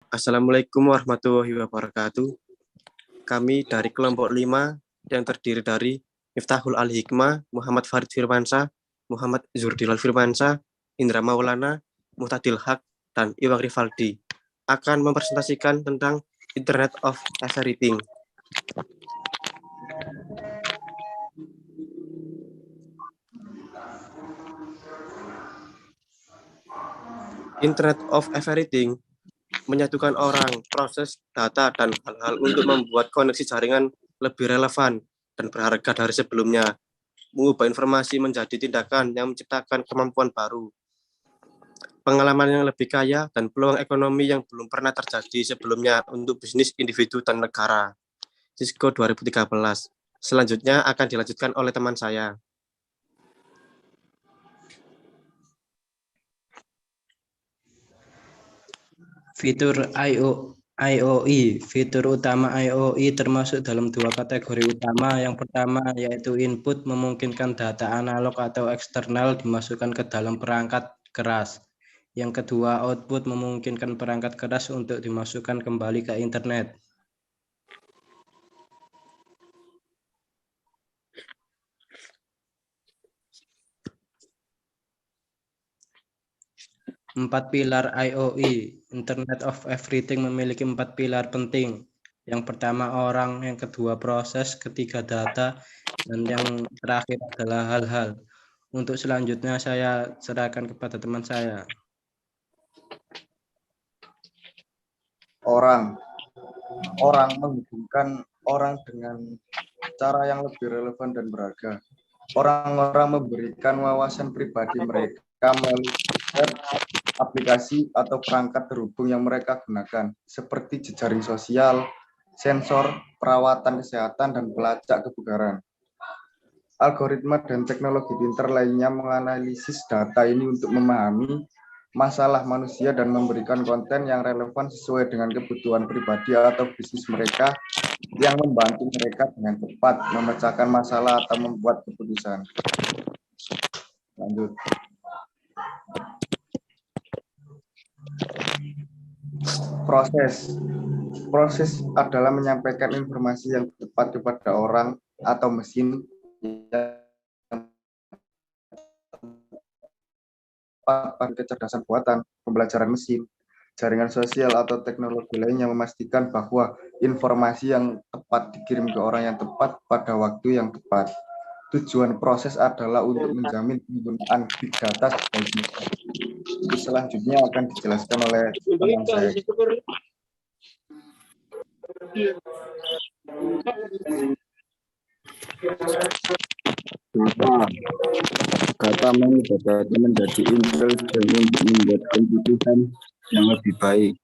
Assalamualaikum warahmatullahi wabarakatuh. Kami dari kelompok 5 yang terdiri dari Miftahul Al-Hikmah, Muhammad Farid Firmansyah, Muhammad Zurdilal Firmansyah, Indra Maulana, Muhtadil Haq, dan Iwang Rivaldi akan mempresentasikan tentang Internet of Everything. Internet of Everything menyatukan orang, proses, data, dan hal-hal untuk membuat koneksi jaringan lebih relevan dan berharga dari sebelumnya, mengubah informasi menjadi tindakan yang menciptakan kemampuan baru, pengalaman yang lebih kaya, dan peluang ekonomi yang belum pernah terjadi sebelumnya untuk bisnis individu dan negara. Cisco 2013. Selanjutnya akan dilanjutkan oleh teman saya. Fitur IOI. Fitur utama IOI termasuk dalam dua kategori utama. Yang pertama yaitu input, memungkinkan data analog atau eksternal dimasukkan ke dalam perangkat keras. Yang kedua output, memungkinkan perangkat keras untuk dimasukkan kembali ke internet. Empat pilar IOI, Internet of Everything, memiliki 4 pilar penting. Yang pertama orang, yang kedua proses, ketiga data, dan yang terakhir adalah hal-hal. Untuk selanjutnya saya serahkan kepada teman saya. Orang menghubungkan orang dengan cara yang lebih relevan dan berharga. Orang-orang memberikan wawasan pribadi mereka melalui web, aplikasi, atau perangkat terhubung yang mereka gunakan, seperti jejaring sosial, sensor, perawatan kesehatan, dan pelacak kebugaran. Algoritma dan teknologi pintar lainnya menganalisis data ini untuk memahami masalah manusia dan memberikan konten yang relevan sesuai dengan kebutuhan pribadi atau bisnis mereka, yang membantu mereka dengan cepat memecahkan masalah atau membuat keputusan. Lanjut. Proses adalah menyampaikan informasi yang tepat kepada orang atau mesin yang tepat, kecerdasan buatan, pembelajaran mesin, jaringan sosial, atau teknologi lain yang memastikan bahwa informasi yang tepat dikirim ke orang yang tepat pada waktu yang tepat. Tujuan proses adalah untuk menjamin penggunaan big data sebaik mungkin. Selanjutnya akan dijelaskan oleh teman saya. Data menjadi intelijen untuk membuat keputusan yang lebih baik.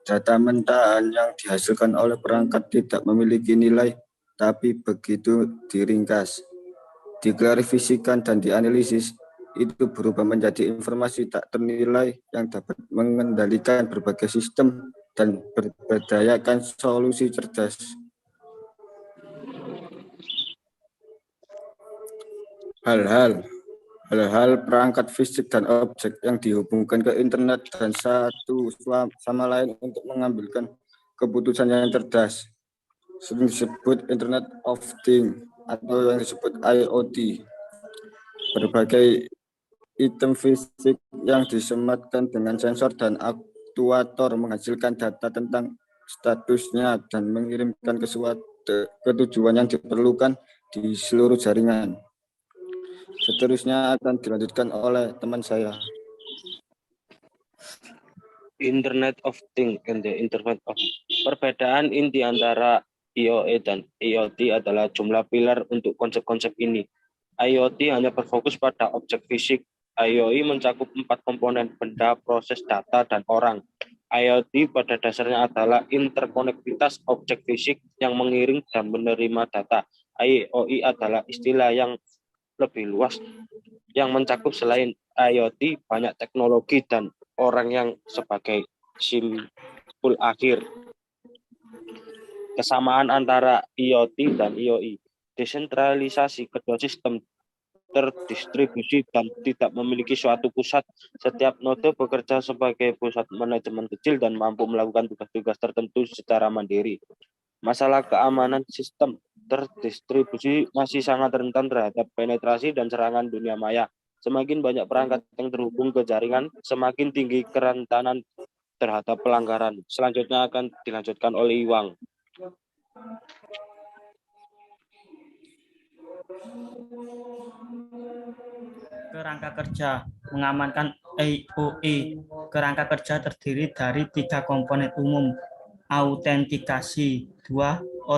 Data mentahan yang dihasilkan oleh perangkat tidak memiliki nilai, tapi begitu diringkas, diklarifikasikan, dan dianalisis, itu berubah menjadi informasi tak ternilai yang dapat mengendalikan berbagai sistem dan berberdayakan solusi cerdas. Hal-hal perangkat fisik dan objek yang dihubungkan ke internet dan satu sama lain untuk mengambilkan keputusan yang cerdas, sering disebut Internet of Things atau yang disebut IoT. Berbagai item fisik yang disematkan dengan sensor dan aktuator menghasilkan data tentang statusnya dan mengirimkan ke tujuan yang diperlukan di seluruh jaringan. Seterusnya akan dilanjutkan oleh teman saya. Internet of Things and the Internet of. Perbedaan inti antara IoE dan IoT adalah jumlah pilar untuk konsep-konsep ini. IoT hanya berfokus pada objek fisik. IoE mencakup 4 komponen: benda, proses, data, dan orang. IoT pada dasarnya adalah interkonektivitas objek fisik yang mengirim dan menerima data. IoE adalah istilah yang lebih luas yang mencakup selain IoT banyak teknologi dan orang yang sebagai simpul akhir. Kesamaan antara IoT dan IoE. Desentralisasi kedua sistem terdistribusi dan tidak memiliki suatu pusat. Setiap node bekerja sebagai pusat manajemen kecil dan mampu melakukan tugas-tugas tertentu secara mandiri. Masalah keamanan sistem terdistribusi masih sangat rentan terhadap penetrasi dan serangan dunia maya. Semakin banyak perangkat yang terhubung ke jaringan, semakin tinggi kerentanan terhadap pelanggaran. Selanjutnya akan dilanjutkan oleh Iwang. Kerangka kerja mengamankan IOE. Kerangka kerja terdiri dari 3 komponen umum: autentikasi, 2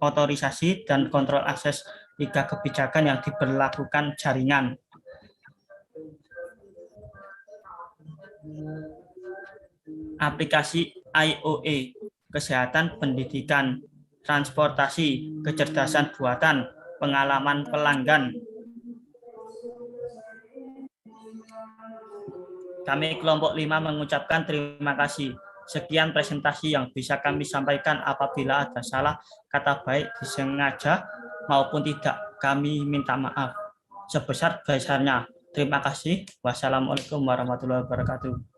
otorisasi dan kontrol akses, 3 kebijakan yang diberlakukan jaringan. Aplikasi IOE: kesehatan, pendidikan, transportasi, kecerdasan buatan, pengalaman pelanggan. Kami kelompok 5 mengucapkan terima kasih. Sekian presentasi yang bisa kami sampaikan. Apabila ada salah kata baik disengaja maupun tidak, kami minta maaf sebesar-besarnya. Terima kasih. Wassalamualaikum warahmatullahi wabarakatuh.